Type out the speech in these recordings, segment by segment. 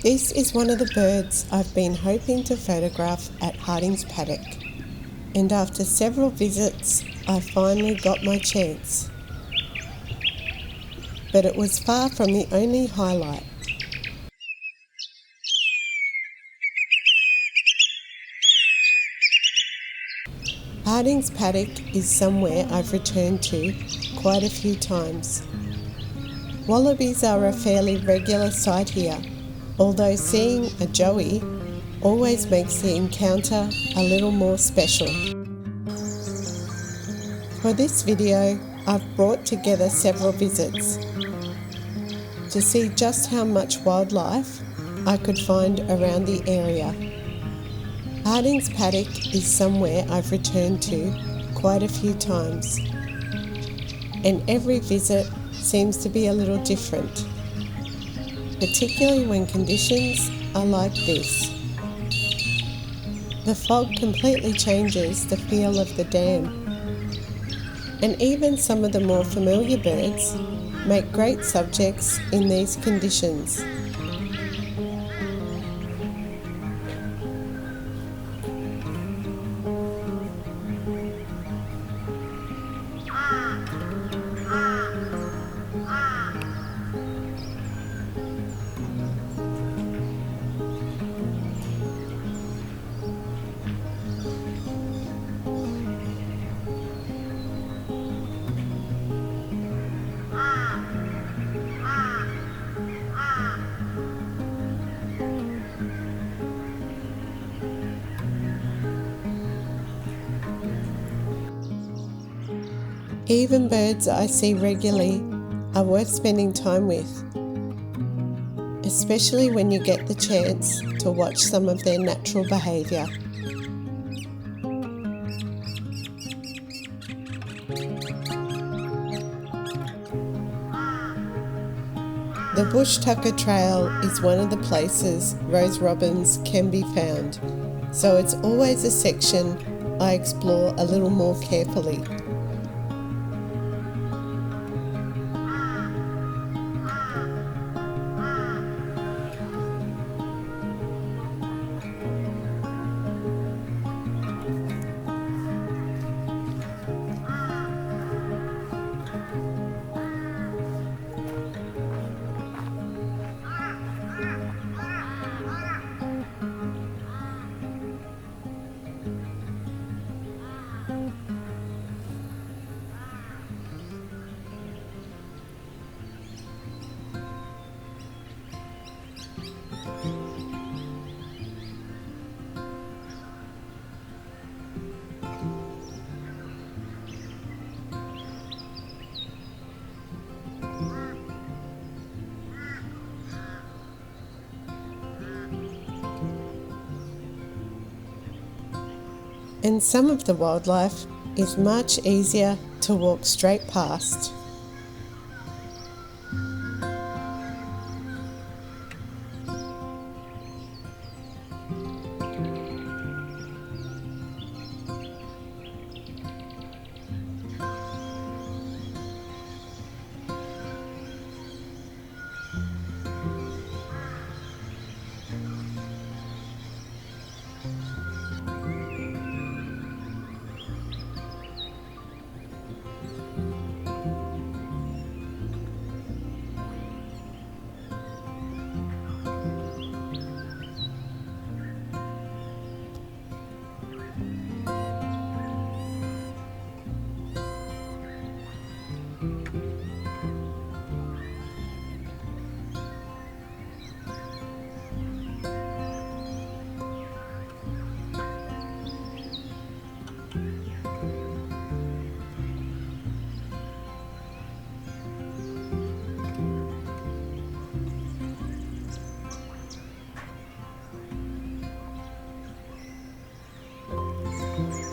This is one of the birds I've been hoping to photograph at Hardings Paddock, and after several visits I finally got my chance. But it was far from the only highlight. Hardings Paddock is somewhere I've returned to quite a few times. Wallabies are a fairly regular sight here, although seeing a joey always makes the encounter a little more special. For this video, I've brought together several visits to see just how much wildlife I could find around the area. Hardings Paddock is somewhere I've returned to quite a few times, and every visit seems to be a little different, particularly when conditions are like this. The fog completely changes the feel of the dam, and even some of the more familiar birds make great subjects in these conditions. Even birds I see regularly are worth spending time with, especially when you get the chance to watch some of their natural behaviour. The Bush Tucker Trail is one of the places rose robins can be found, so it's always a section I explore a little more carefully. And some of the wildlife is much easier to walk straight past.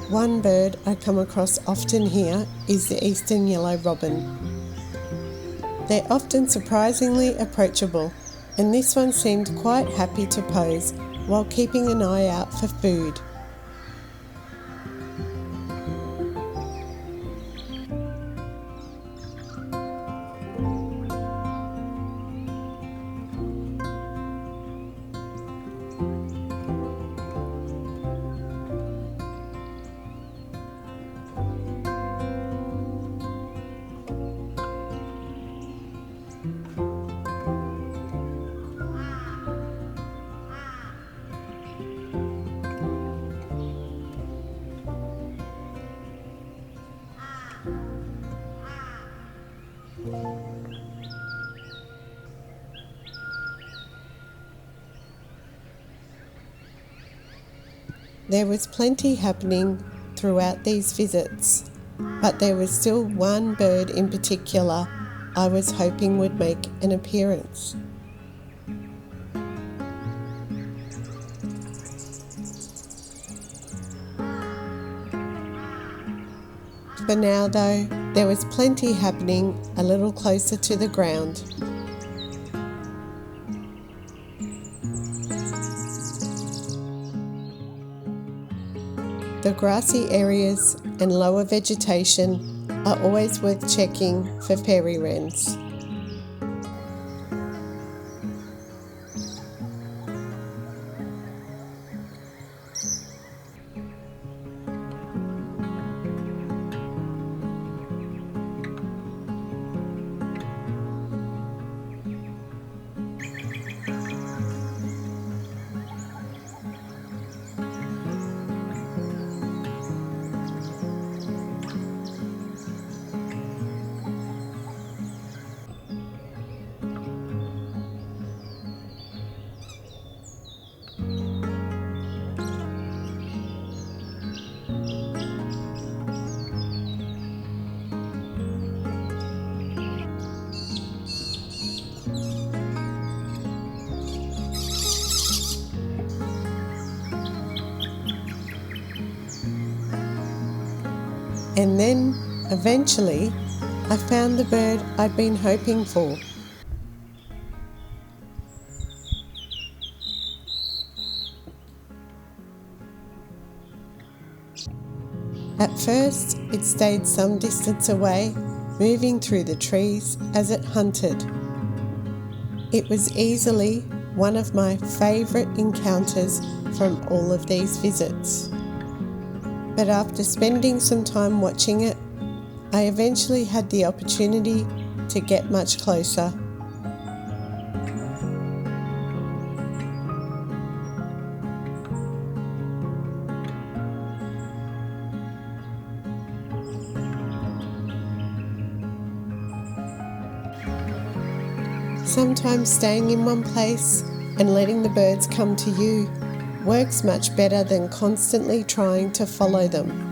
One bird I come across often here is the eastern yellow robin. They're often surprisingly approachable, and this one seemed quite happy to pose while keeping an eye out for food. There was plenty happening throughout these visits, but there was still one bird in particular I was hoping would make an appearance. For now though, there was plenty happening a little closer to the ground. The grassy areas and lower vegetation are always worth checking for fairy wrens. And then, eventually, I found the bird I'd been hoping for. At first, it stayed some distance away, moving through the trees as it hunted. It was easily one of my favourite encounters from all of these visits. But after spending some time watching it, I eventually had the opportunity to get much closer. Sometimes staying in one place and letting the birds come to you works much better than constantly trying to follow them.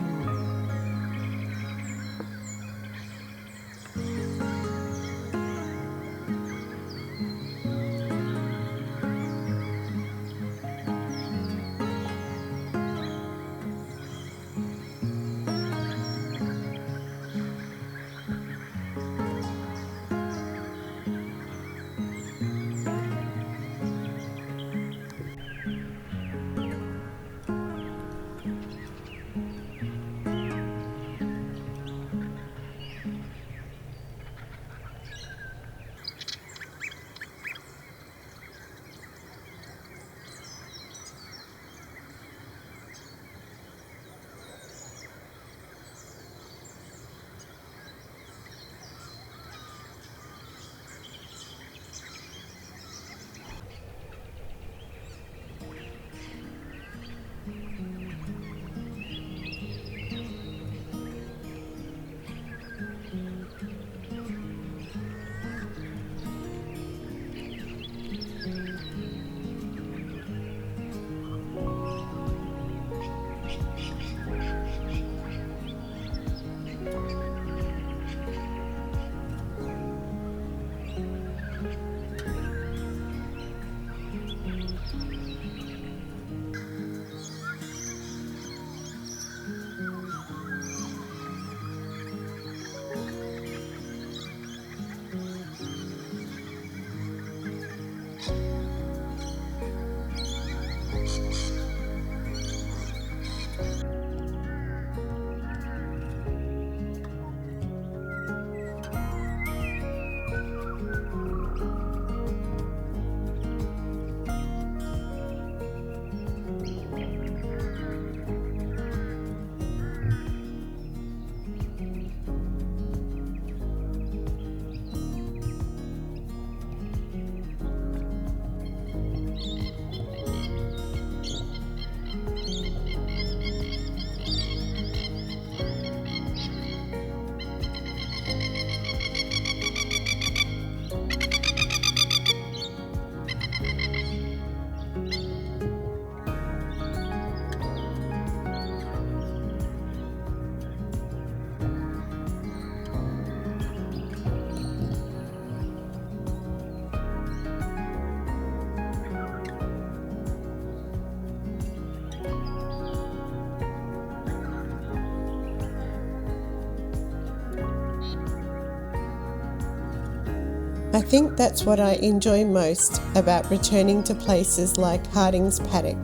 I think that's what I enjoy most about returning to places like Hardings Paddock.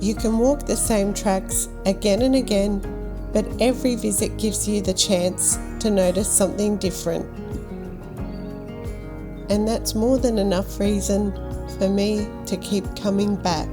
You can walk the same tracks again and again, but every visit gives you the chance to notice something different. And that's more than enough reason for me to keep coming back.